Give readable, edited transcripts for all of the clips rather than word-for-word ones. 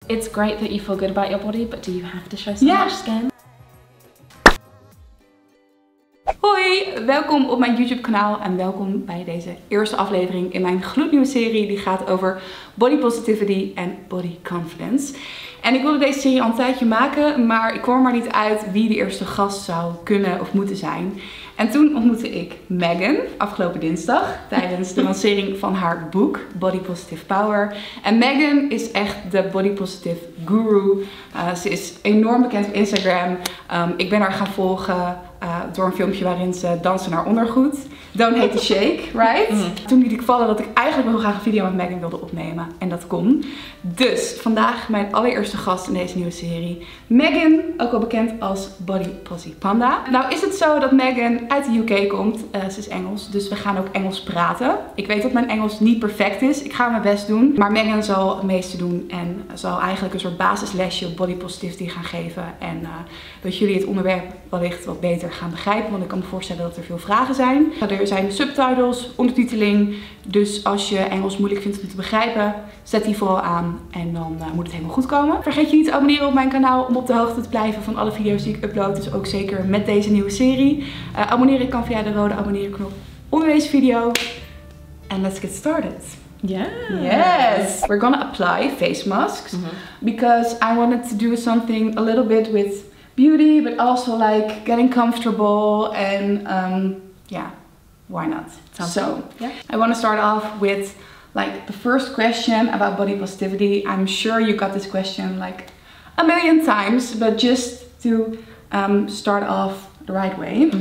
it's great that you feel good about your body, but do you have to show so much skin? Hoi, welkom op mijn YouTube kanaal en welkom bij deze eerste aflevering in mijn gloednieuwe serie die gaat over body positivity en body confidence. En ik wilde deze serie al een tijdje maken, maar ik kwam er maar niet uit wie de eerste gast zou kunnen of moeten zijn. En toen ontmoette ik Megan afgelopen dinsdag tijdens de lancering van haar boek Body Positive Power. En Megan is echt de body positive guru. Ze is enorm bekend op Instagram. Ik ben haar gaan volgen door een filmpje waarin ze dansen naar ondergoed. Don't hate the shake, right? Toen liet ik vallen dat ik eigenlijk wel graag een video met Megan wilde opnemen. En dat kon. Dus vandaag mijn allereerste gast in deze nieuwe serie. Megan, ook wel bekend als Body Posy Panda. Nou is het zo dat Megan uit de UK komt. Ze is Engels, dus we gaan ook Engels praten. Ik weet dat mijn Engels niet perfect is. Ik ga mijn best doen. Maar Megan zal het meeste doen en zal eigenlijk een soort basislesje op body positivity gaan geven. En dat jullie het onderwerp wellicht wat beter gaan begrijpen. Want ik kan me voorstellen dat er veel vragen zijn. Er zijn subtitles, ondertiteling. Dus als je Engels moeilijk vindt om te begrijpen, zet die vooral aan. En dan moet het helemaal goed komen. Vergeet je niet te abonneren op mijn kanaal om op de hoogte te blijven van alle video's die ik upload. Dus ook zeker met deze nieuwe serie. Abonneren kan via de rode abonneren knop onder deze video. And let's get started. Yeah. Yes. We're gonna apply face masks because I wanted to do something a little bit with beauty, but also like getting comfortable and yeah, why not? So yeah. I want to start off with like the first question about body positivity. I'm sure you got this question like a million times, but just to start off the right way.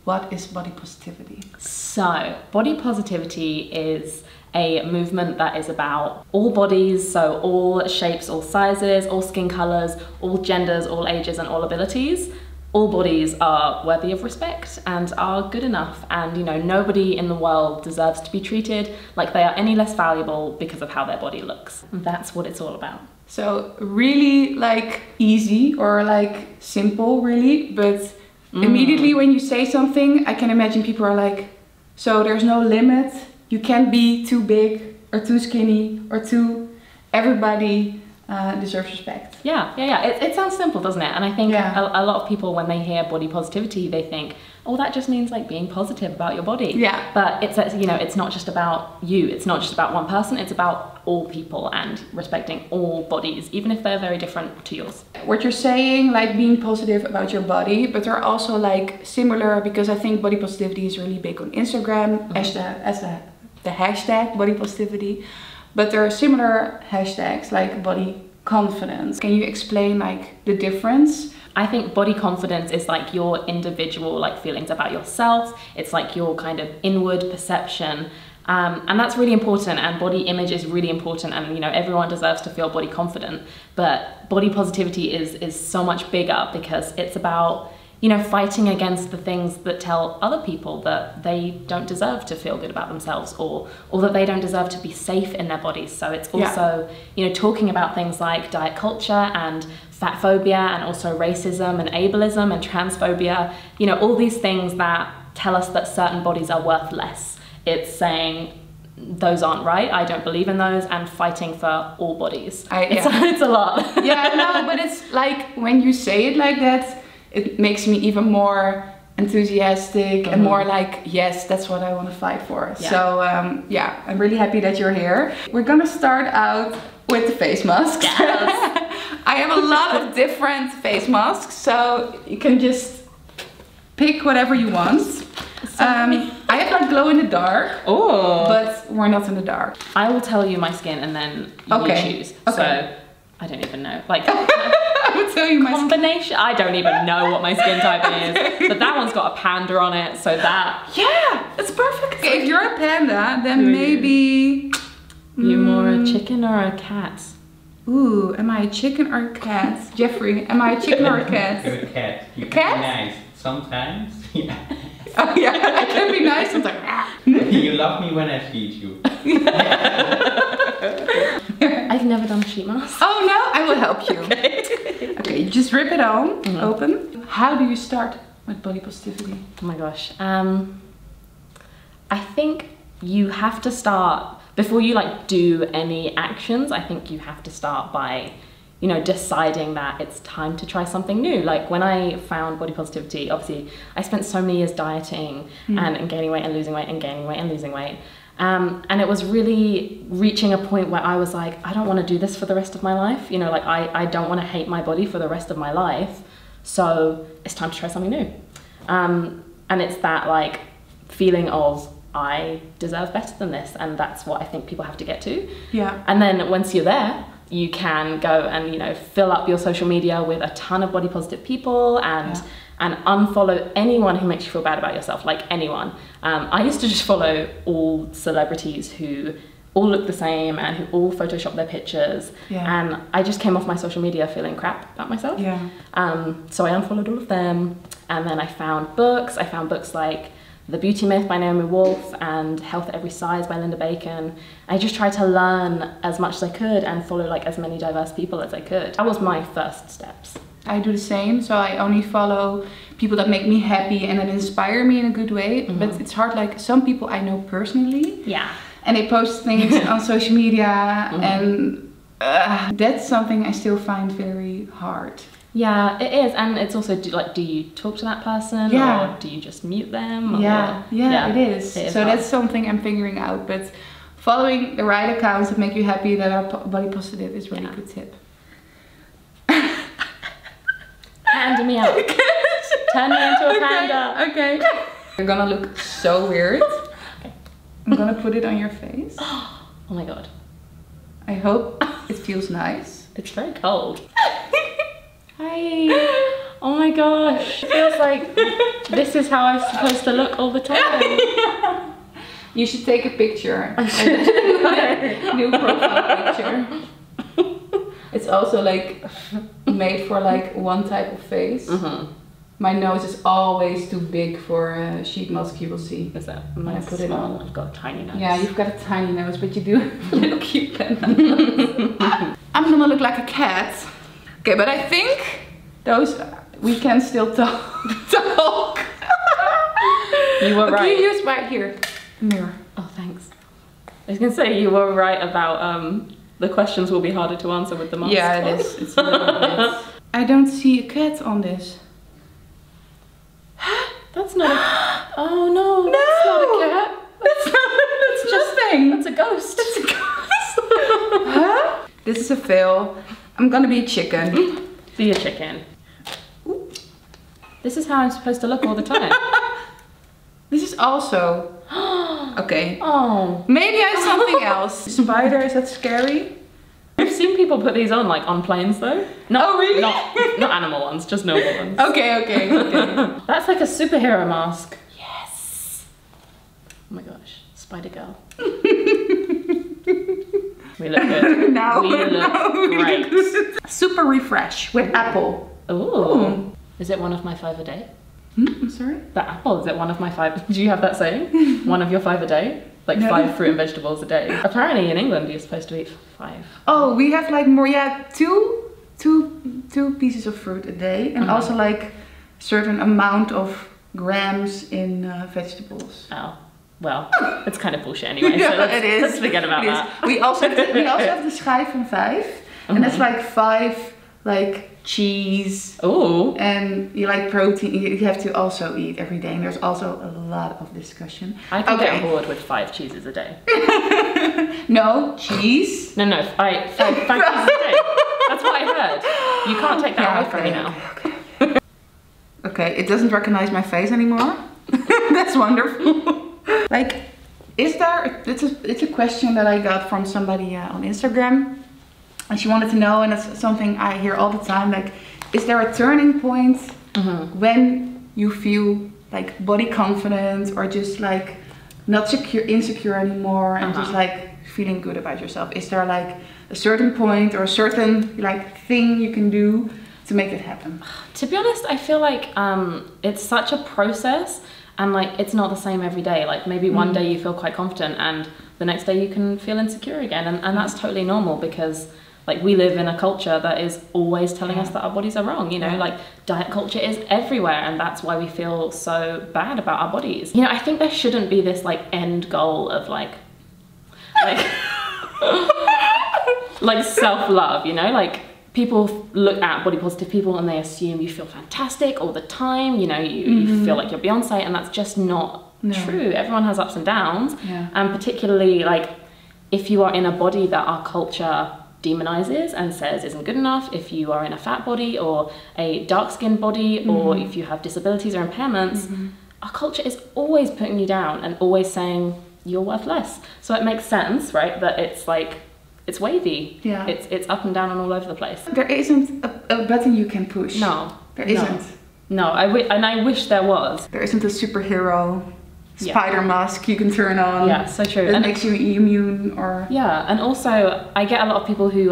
What is body positivity? So, body positivity is a movement that is about all bodies, so all shapes, all sizes, all skin colors, all genders, all ages and all abilities. All bodies are worthy of respect and are good enough, and you know, nobody in the world deserves to be treated like they are any less valuable because of how their body looks. That's what it's all about. So really like easy or like simple really, but immediately when you say something, I can imagine people are like, so there's no limit, you can't be too big or too skinny or too, everybody deserves respect. Yeah. It sounds simple, doesn't it? And I think a lot of people, when they hear body positivity, they think, oh, that just means like being positive about your body. Yeah. But it's, you know, it's not just about you. It's not just about one person. It's about all people and respecting all bodies, even if they're very different to yours. What you're saying, like being positive about your body, but they're also like similar, because I think body positivity is really big on Instagram as the hashtag body positivity. But there are similar hashtags like body confidence. Can you explain like the difference? I think body confidence is like your individual like feelings about yourself. It's like your kind of inward perception. And that's really important, and body image is really important, and you know, everyone deserves to feel body confident. But body positivity is so much bigger, because it's about, you know, fighting against the things that tell other people that they don't deserve to feel good about themselves, or that they don't deserve to be safe in their bodies. So it's also, you know, talking about things like diet culture and fat phobia, and also racism and ableism and transphobia, you know, all these things that tell us that certain bodies are worth less. It's saying those aren't right, I don't believe in those, and fighting for all bodies. It's a lot. Yeah, no, but it's like when you say it like that, it makes me even more enthusiastic and more like, yes, that's what I want to fight for. Yeah. So yeah, I'm really happy that you're here. We're gonna start out with the face masks. Yes. I have a lot of different face masks, so you can just pick whatever you want. I have like glow in the dark, but we're not in the dark. I will tell you my skin and then you choose. Okay. So I don't even know. Like I will tell you my combination. I don't even know what my skin type is, but that one's got a panda on it, so that. Yeah, it's perfect. Okay, if you're a panda, then maybe you more a chicken or a cat? Ooh, am I a chicken or a cat? Jeffrey, am I a chicken or a cat? You're a cat. You can can be nice sometimes. Yeah. Oh yeah, I can be nice sometimes. You love me when I feed you. I've never done a sheet mask. Oh no, I will help you. Okay, you just rip it on, open. How do you start with body positivity? Oh my gosh. I think you have to start, before you like do any actions, I think you have to start by, you know, deciding that it's time to try something new. Like when I found body positivity, obviously I spent so many years dieting and gaining weight and losing weight and gaining weight and losing weight. And it was really reaching a point where I was like, I don't want to do this for the rest of my life. You know, like I don't want to hate my body for the rest of my life. So it's time to try something new. And it's that like feeling of, I deserve better than this. And that's what I think people have to get to. Yeah. And then once you're there, you can go and, you know, fill up your social media with a ton of body positive people and unfollow anyone who makes you feel bad about yourself, like anyone. I used to just follow all celebrities who all look the same and who all Photoshop their pictures. Yeah. And I just came off my social media feeling crap about myself. Yeah. So I unfollowed all of them. And then I found books. I found books like The Beauty Myth by Naomi Wolf and Health at Every Size by Linda Bacon. I just tried to learn as much as I could and follow like as many diverse people as I could. That was my first steps. I do the same, so I only follow people that make me happy and that inspire me in a good way. But it's hard, like some people I know personally. Yeah. And they post things on social media and that's something I still find very hard. Yeah, it is, and it's also do you talk to that person, Yeah. or do you just mute them? Yeah, Or, it is. So hard. that's something I'm figuring out. But following the right accounts that make you happy, that are body positive, is really a good tip. Panda me out. Turn me into a panda. Okay. You're gonna look so weird. Okay. I'm gonna put it on your face. Oh my god, I hope it feels nice. it's very cold. Hi. Oh my gosh, it feels like this is how I'm supposed to look all the time. You should take a picture. New profile picture. It's also like made for like one type of face. My nose is always too big for sheet mask, you will see. Is that When I put it small? on. I've got a tiny nose. Yeah, you've got a tiny nose, but you do have a little cute nose. I'm gonna look like a cat. Okay, but I think those, we can still talk. You were right. You use right here, mirror. Oh, thanks. I was gonna say you were right about the questions will be harder to answer with the mask. Yeah, it is. It's a little bit. I don't see a cat on this. That's not a... Oh no, that's not a cat. That's just thing. That's a ghost. It's a ghost. Huh? This is a fail. I'm gonna be a chicken. Be a chicken. This is how I'm supposed to look all the time. This is also... Okay. Oh. Maybe I have something else. Spider, is that scary? I've seen people put these on like on planes though. Oh, really? Not animal ones, just normal ones. Okay. That's like a superhero mask. Yes. Oh my gosh, Spider Girl. We look good. Now we look great. Super refresh with apple. Ooh. Is it one of my 5 a day? I'm sorry? The apple, is it one of my 5? Do you have that saying? One of your 5 a day? Like No. 5 fruit and vegetables a day. Apparently in England you're supposed to eat 5. Oh, we have like more, two pieces of fruit a day, and also like certain amount of grams in vegetables. Oh, well, it's kind of bullshit anyway. Yeah, so let's, it is. let's forget about It is. that. We also have the schijf van 5, and that's like 5 like cheese. Ooh. And you like protein, you have to also eat every day, and there's also a lot of discussion. I can get on board with 5 cheeses a day. No, cheese. No, 5 cheeses a day. That's what I heard. You can't take that away from me now. Okay, it doesn't recognize my face anymore. That's wonderful. Like, is there, it's a question that I got from somebody on Instagram. And she wanted to know, and it's something I hear all the time, like, is there a turning point when you feel like body confident or just like not insecure anymore and just like feeling good about yourself? Is there like a certain point or a certain like thing you can do to make it happen? To be honest, I feel like it's such a process, and like it's not the same every day. Like maybe one day you feel quite confident and the next day you can feel insecure again, and that's totally normal, because like we live in a culture that is always telling us that our bodies are wrong, you know, like diet culture is everywhere, and that's why we feel so bad about our bodies. You know, I think there shouldn't be this like end goal of like like self-love, you know, like people look at body positive people and they assume you feel fantastic all the time, you know, you feel like you're Beyonce, and that's just not true. Everyone has ups and downs, and particularly like if you are in a body that our culture demonizes and says isn't good enough, if you are in a fat body or a dark-skinned body, or if you have disabilities or impairments, our culture is always putting you down and always saying you're worth less. So it makes sense, right, that it's like, it's wavy. Yeah. It's up and down and all over the place. There isn't a button you can push. No. There isn't. No, I wish there was. There isn't a superhero spider mask you can turn on. Yeah, so true. That makes you immune or... Yeah, and also I get a lot of people who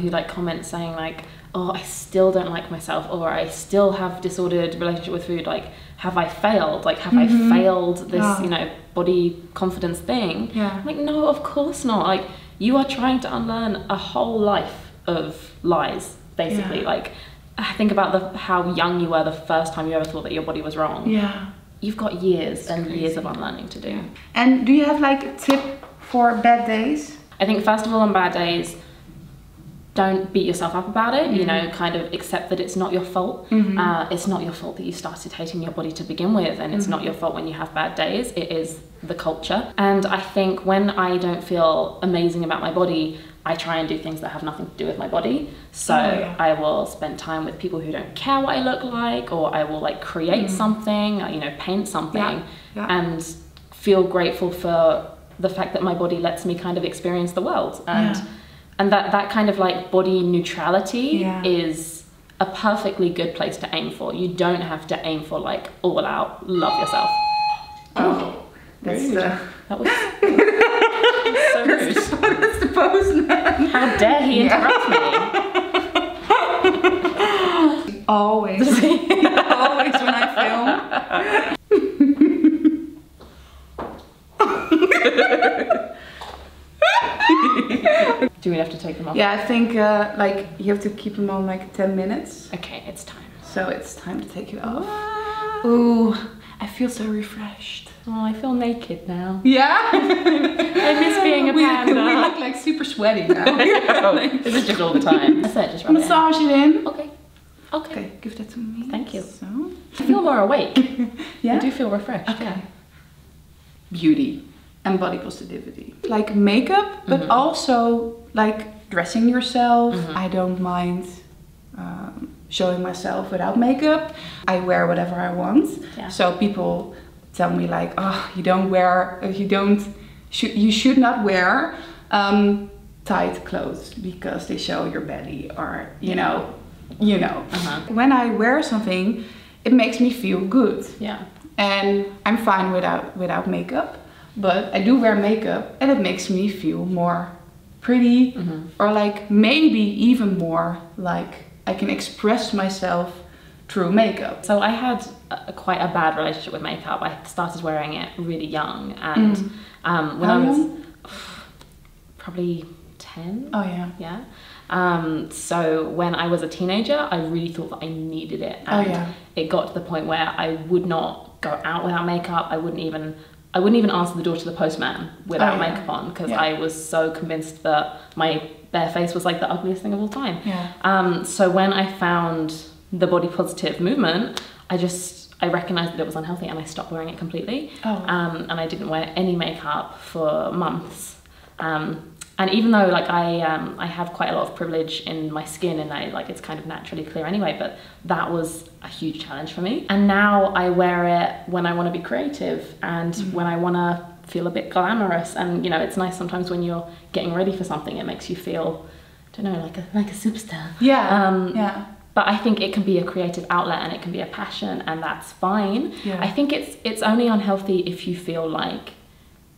like comment saying like, oh, I still don't like myself, or I still have disordered relationship with food. Like, have I failed? Like, have I failed this, you know, body confidence thing? Yeah. I'm like, no, of course not. Like, you are trying to unlearn a whole life of lies, basically. Yeah. Like, think about how young you were the first time you ever thought that your body was wrong. Yeah. You've got years and years of unlearning to do. Yeah. And do you have like a tip for bad days? I think first of all, on bad days, don't beat yourself up about it, you know, kind of accept that it's not your fault. It's not your fault that you started hating your body to begin with, and it's not your fault when you have bad days. It is the culture. And I think when I don't feel amazing about my body, I try and do things that have nothing to do with my body. So I will spend time with people who don't care what I look like, or I will like create something, you know, paint something, and feel grateful for the fact that my body lets me kind of experience the world. And that kind of like body neutrality is a perfectly good place to aim for. You don't have to aim for like all out, love yourself. Oh, that's rude. That was so rude. That's the postman. How dare he interrupt me? Always. Always when I film. Do we have to take them off? Yeah, I think like you have to keep them on like 10 minutes. Okay, it's time. So it's time to take it off. Ooh, I feel so refreshed. Oh, I feel naked now. Yeah? I miss being a panda. We look like super sweaty now. This is just all the time. That's it, just rub massage it in. Okay. Okay, give that to me. Thank you. So. I feel more awake. Yeah? I do feel refreshed. Okay. Yeah. Beauty and body positivity. Like makeup, but also like dressing yourself. I don't mind showing myself without makeup. I wear whatever I want. Yeah. So people tell me like, oh, you should not wear tight clothes because they show your belly, or you know. When I wear something, it makes me feel good. Yeah. And I'm fine without makeup, but I do wear makeup and it makes me feel more pretty, or like maybe even more like I can express myself through makeup. So I had quite a bad relationship with makeup. I started wearing it really young, and when I was probably 10. Oh yeah. Yeah. So when I was a teenager, I really thought that I needed it, and it got to the point where I would not go out without makeup. I wouldn't even answer the door to the postman without makeup on, because I was so convinced that my bare face was like the ugliest thing of all time. Yeah. So when I found the body positive movement, I recognized that it was unhealthy, and I stopped wearing it completely. And I didn't wear any makeup for months. And even though like I have quite a lot of privilege in my skin, and it's kind of naturally clear anyway, but that was a huge challenge for me. And now I wear it when I want to be creative, and when I want to feel a bit glamorous. And you know, it's nice sometimes when you're getting ready for something, it makes you feel, I don't know, like a superstar. Yeah. But I think it can be a creative outlet, and it can be a passion, and that's fine. Yeah. I think it's only unhealthy if you feel like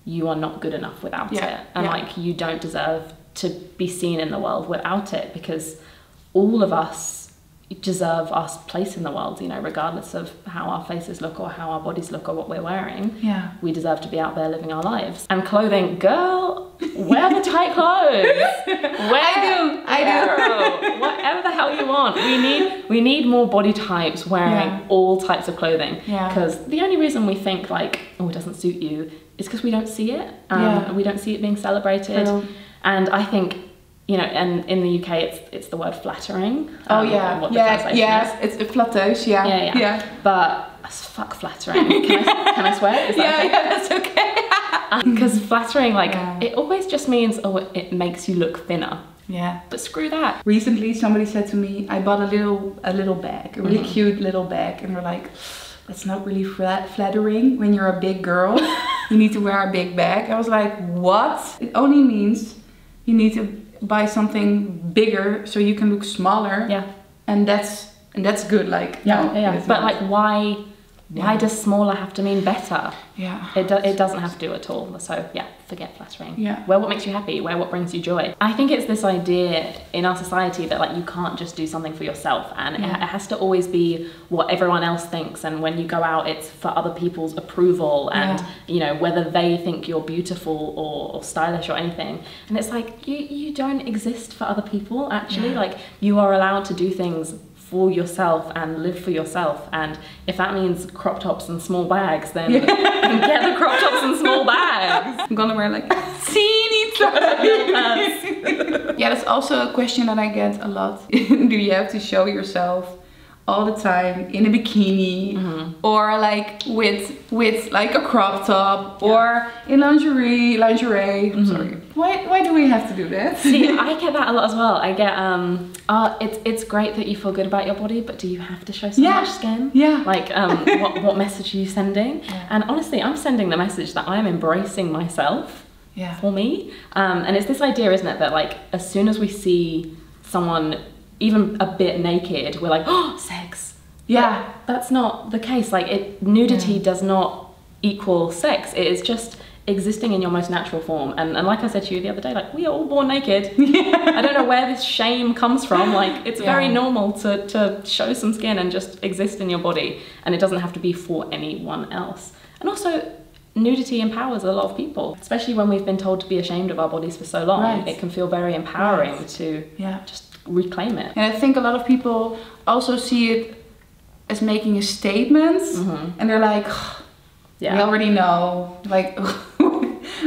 you are not good enough without it, and like you don't deserve to be seen in the world without it, because all of us deserve our place in the world, you know, regardless of how our faces look or how our bodies look or what we're wearing. Yeah, we deserve to be out there living our lives. And clothing, girl, wear the tight clothes. I do. Whatever the hell you want. We need more body types wearing all types of clothing. Yeah, because the only reason we think like, oh, it doesn't suit you, is because we don't see it. We don't see it being celebrated. And I think you know, and in the UK it's the word flattering. Oh yeah, what the translation is. it's flatteus, yeah. Yeah. But fuck flattering. Can I swear? Is that okay? Yeah, that's okay. Because flattering, like, it always just means, oh, it makes you look thinner. Yeah. But screw that. Recently, somebody said to me, I bought a little bag, a really cute little bag, and they're like, that's not really flattering when you're a big girl. You need to wear a big bag. I was like, what? It only means you need to buy something bigger so you can look smaller. Yeah. And that's good. Like, yeah. But like, why does smaller have to mean better? Yeah. It doesn't have to at all. So yeah, forget flattering. Yeah. Wear what makes you happy. Wear what brings you joy. I think it's this idea in our society that like you can't just do something for yourself, and it has to always be what everyone else thinks. And when you go out, it's for other people's approval, and you know, whether they think you're beautiful or stylish or anything. And it's like you don't exist for other people. Actually, like you are allowed to do things for yourself and live for yourself, and if that means crop tops and small bags, then get the crop tops and small bags. I'm gonna wear like teeny Yeah, that's also a question that I get a lot. Do you have to show yourself all the time in a bikini, or like with like a crop top, or in lingerie? I'm sorry. Why do we have to do that? See, I get that a lot as well. I get it's great that you feel good about your body, but do you have to show so much skin? Yeah. Like what message are you sending? Yeah. And honestly, I'm sending the message that I'm embracing myself. Yeah. For me. And it's this idea, isn't it, that like as soon as we see someone even a bit naked, we're like, oh, sex. Yeah. But that's not the case. Like nudity does not equal sex. It is just existing in your most natural form. And like I said to you the other day, like, we are all born naked. I don't know where this shame comes from. Like, it's very normal to show some skin and just exist in your body. And it doesn't have to be for anyone else. And also, nudity empowers a lot of people, especially when we've been told to be ashamed of our bodies for so long. Right. It can feel very empowering to just reclaim it. And I think a lot of people also see it as making a statement, and they're like, we already know, like,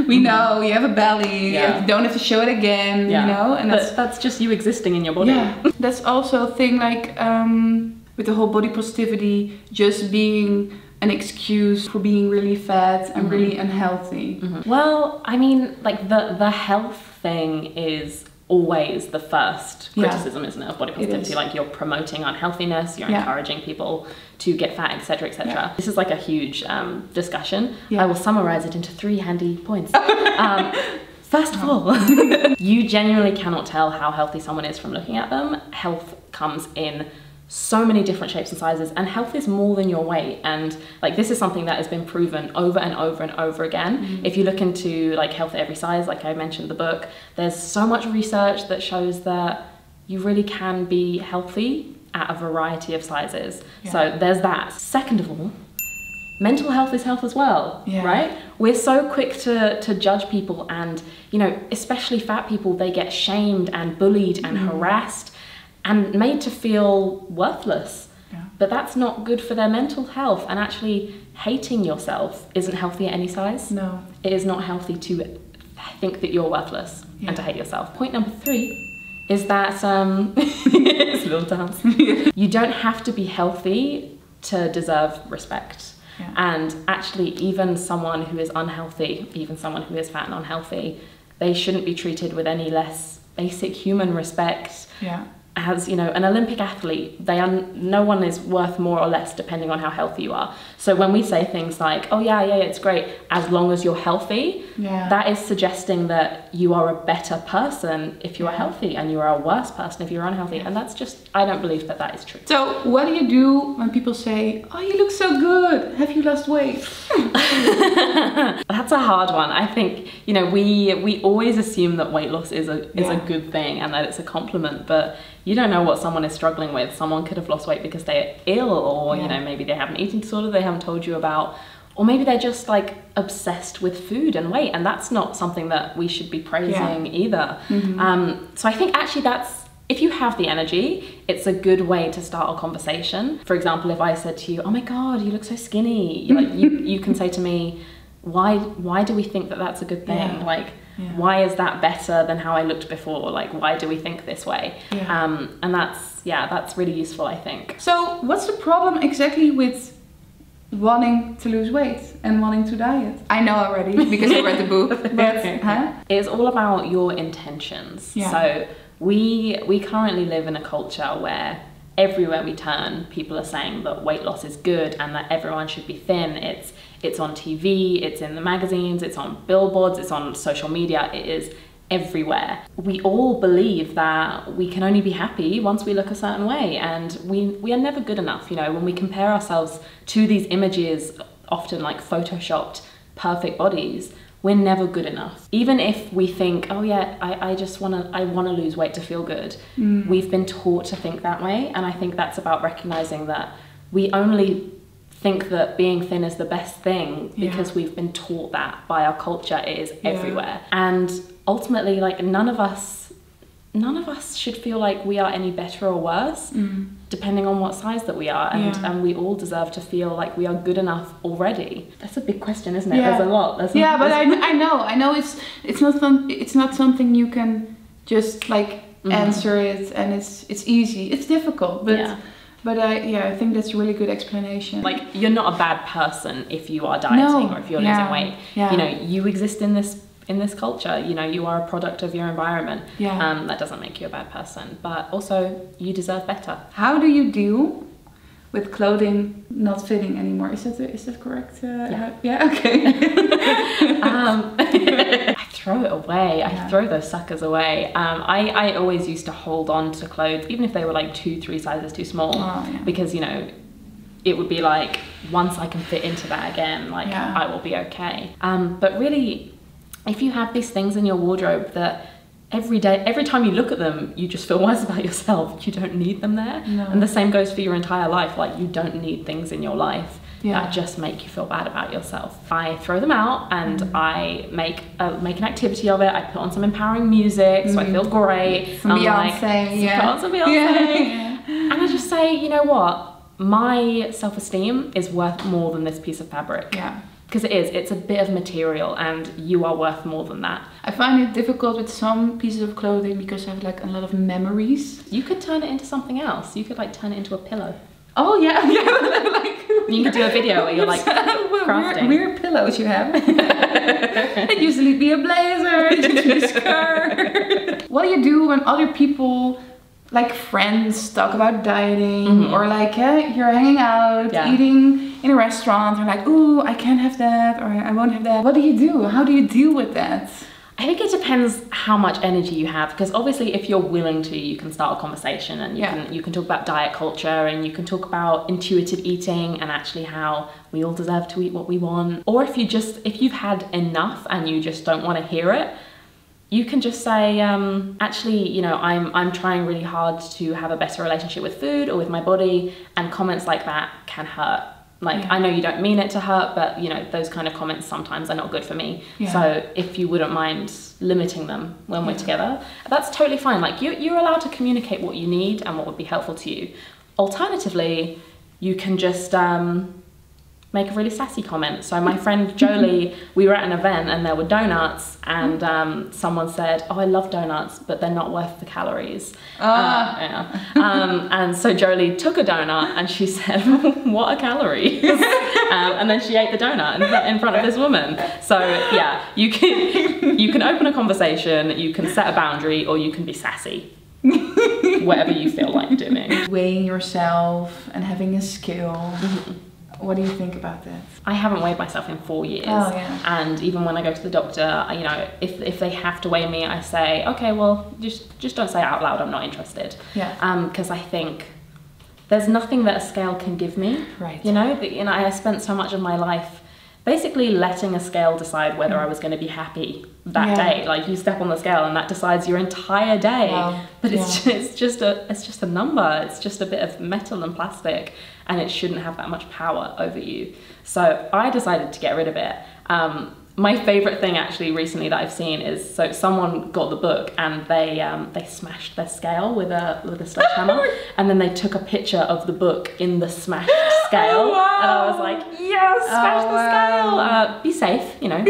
we know you have a belly, you don't have to show it again, you know? And that's just you existing in your body. Yeah. That's also a thing, like, with the whole body positivity just being an excuse for being really fat and really unhealthy. Well, I mean, like, the health thing is always the first criticism, isn't it, of body positivity? Like, you're promoting unhealtherliness, you're encouraging people to get fat, etc., etc. This is like a huge discussion. I will summarize it into 3 handy points. First of all, you genuinely cannot tell how healthy someone is from looking at them. Health comes in so many different shapes and sizes, and health is more than your weight. And like, this is something that has been proven over and over and over again. If you look into like Health at Every Size, like I mentioned the book, there's so much research that shows that you really can be healthy at a variety of sizes. So there's that. Second of all, mental health is health as well, right? We're so quick to judge people, and you know, especially fat people, they get shamed and bullied and harassed and made to feel worthless. But that's not good for their mental health. And actually, hating yourself isn't healthy at any size. No. It is not healthy to think that you're worthless and to hate yourself. Point number 3 is that, it's a little dance. You don't have to be healthy to deserve respect. And actually, even someone who is unhealthy, even someone who is fat and unhealthy, they shouldn't be treated with any less basic human respect. As, you know, an Olympic athlete, no one is worth more or less depending on how healthy you are. So when we say things like, oh yeah, it's great as long as you're healthy, that is suggesting that you are a better person if you are healthy, and you are a worse person if you're unhealthy. And that's just, I don't believe that that is true. So what do you do when people say, oh, you look so good, have you lost weight? That's a hard one. I think, you know, we always assume that weight loss is a good thing and that it's a compliment, but you don't know what someone is struggling with. Someone could have lost weight because they're ill, or you know, maybe they have an eating disorder they haven't told you about, or maybe they're just like obsessed with food and weight, and that's not something that we should be praising either. So I think actually if you have the energy, it's a good way to start a conversation. For example, if I said to you, oh my God, you look so skinny, you can say to me, why do we think that that's a good thing? Like, Yeah. Why is that better than how I looked before? Like, why do we think this way? Yeah. And that's really useful, I think. So what's the problem exactly with wanting to lose weight and wanting to diet? I know already because I read the book. But, huh? It's all about your intentions. Yeah. So we currently live in a culture where everywhere we turn, people are saying that weight loss is good and that everyone should be thin. It's on TV, it's in the magazines, it's on billboards, it's on social media, it is everywhere. We all believe that we can only be happy once we look a certain way, and we are never good enough. You know, when we compare ourselves to these images, often like photoshopped perfect bodies, we're never good enough. Even if we think, oh yeah, I want to lose weight to feel good, we've been taught to think that way. And I think that's about recognizing that we only think that being thin is the best thing because we've been taught that by our culture. It is everywhere. And ultimately, like, none of us should feel like we are any better or worse, depending on what size that we are. And we all deserve to feel like we are good enough already. That's a big question, isn't it? Yeah. There's a lot. But I know it's not something you can just like answer it, and it's easy. It's difficult, but I think that's a really good explanation. Like, you're not a bad person if you are dieting or if you're losing weight. Yeah. You know, you exist in this culture. You know, you are a product of your environment. Yeah. That doesn't make you a bad person, but also you deserve better. How do you deal with clothing not fitting anymore? Is that correct? Yeah. Okay. I throw it away. I throw those suckers away. I always used to hold on to clothes, even if they were like 2-3 sizes too small, because, you know, it would be like, once I can fit into that again, like, I will be okay. But really, if you have these things in your wardrobe that every time you look at them, you just feel worse about yourself, you don't need them there. No. And the same goes for your entire life. Like, you don't need things in your life that just make you feel bad about yourself. I throw them out and I make an activity of it. I put on some empowering music so I feel great. Some Beyonce, put on some Beyonce. And I just say, you know what? My self-esteem is worth more than this piece of fabric. Yeah. Because it's a bit of material, and you are worth more than that. I find it difficult with some pieces of clothing because I have like a lot of memories. You could turn it into something else. You could like turn it into a pillow. Oh yeah, like, you could do a video where you're like crafting. Weird pillows you have. It used to be a blazer, it used to be a skirt. What do you do when other people, like friends, talk about dieting, or like you're hanging out, eating in a restaurant, and like, ooh, I can't have that, or I won't have that. What do you do? How do you deal with that? I think it depends how much energy you have, because obviously if you're willing to, you can start a conversation, and you can talk about diet culture, and you can talk about intuitive eating and actually how we all deserve to eat what we want. Or if you've had enough and you just don't want to hear it, you can just say, actually, you know, I'm trying really hard to have a better relationship with food or with my body, and comments like that can hurt. Like, I know you don't mean it to hurt, but, you know, those kind of comments sometimes are not good for me. Yeah. So if you wouldn't mind limiting them when we're together, that's totally fine. Like, you're allowed to communicate what you need and what would be helpful to you. Alternatively, you can just make a really sassy comment. So my friend Jolie, we were at an event and there were donuts, and someone said, oh, I love donuts, but they're not worth the calories. And so Jolie took a donut and she said, what are calories? And then she ate the donut in front of this woman. So yeah, you can open a conversation, you can set a boundary, or you can be sassy. Whatever you feel like doing. Weighing yourself and having a scale. What do you think about that? I haven't weighed myself in 4 years. Oh, yeah. And even when I go to the doctor, you know, if they have to weigh me, I say, okay, well, just don't say it out loud, I'm not interested. Yeah. Because I think there's nothing that a scale can give me. Right. You know, I spent so much of my life basically letting a scale decide whether I was going to be happy that day. Like, you step on the scale and that decides your entire day. Wow. But it's just a number. It's just a bit of metal and plastic, and it shouldn't have that much power over you. So I decided to get rid of it. My favorite thing actually recently that I've seen is, so someone got the book and they smashed their scale with a sledgehammer, and then they took a picture of the book in the smashed scale. Oh, wow. And I was like, yes, smash the scale. Be safe, you know.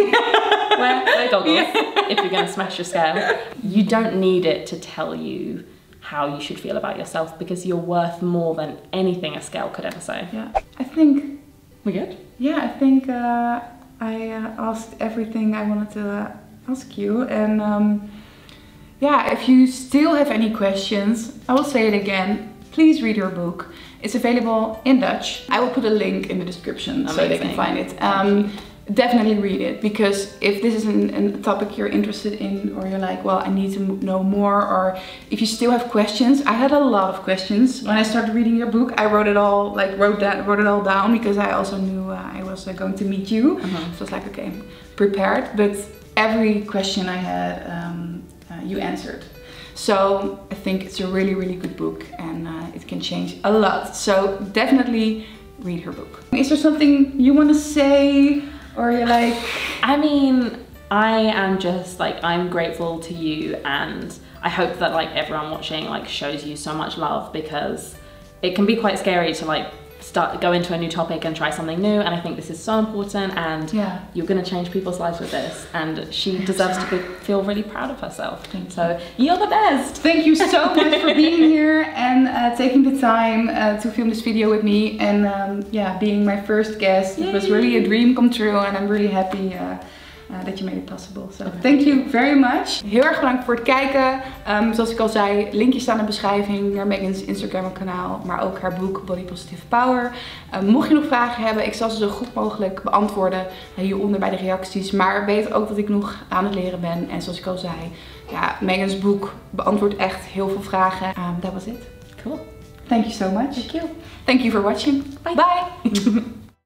wear goggles if you're going to smash your scale. You don't need it to tell you how you should feel about yourself because you're worth more than anything a scale could ever say. Yeah, I think We good? Yeah, I think I asked everything I wanted to ask you. And yeah, if you still have any questions, I will say it again. Please read your book. It's available in Dutch. I will put a link in the description so they can find it. Definitely read it, because if this is a topic you're interested in, or you're like, well, I need to know more, or if you still have questions. I had a lot of questions when I started reading your book. I wrote it all down because I also knew I was going to meet you. So I was like, okay, I'm prepared. But every question I had, you answered. So I think it's a really, really good book, and it can change a lot. So definitely read her book. Is there something you want to say? Or you're like... I mean, I am just like, I'm grateful to you, and I hope that like everyone watching like shows you so much love, because it can be quite scary to like go into a new topic and try something new, and I think this is so important, and you're going to change people's lives with this, and she deserves to feel really proud of herself. So you're the best. Thank you so much for being here and taking the time to film this video with me, and yeah, being my first guest. Yay. It was really a dream come true, and I'm really happy that you made it possible. So thank you very much. Heel erg bedankt voor het kijken. Zoals ik al zei, linkjes staan in de beschrijving naar Megan's Instagram kanaal, maar ook haar boek Body Positive Power. Mocht je nog vragen hebben, ik zal ze zo goed mogelijk beantwoorden hieronder bij de reacties. Maar weet ook dat ik nog aan het leren ben. En zoals ik al zei, ja, Megan's boek beantwoordt echt heel veel vragen. That was it. Cool. Thank you so much. Thank you. Thank you for watching. Bye. Bye.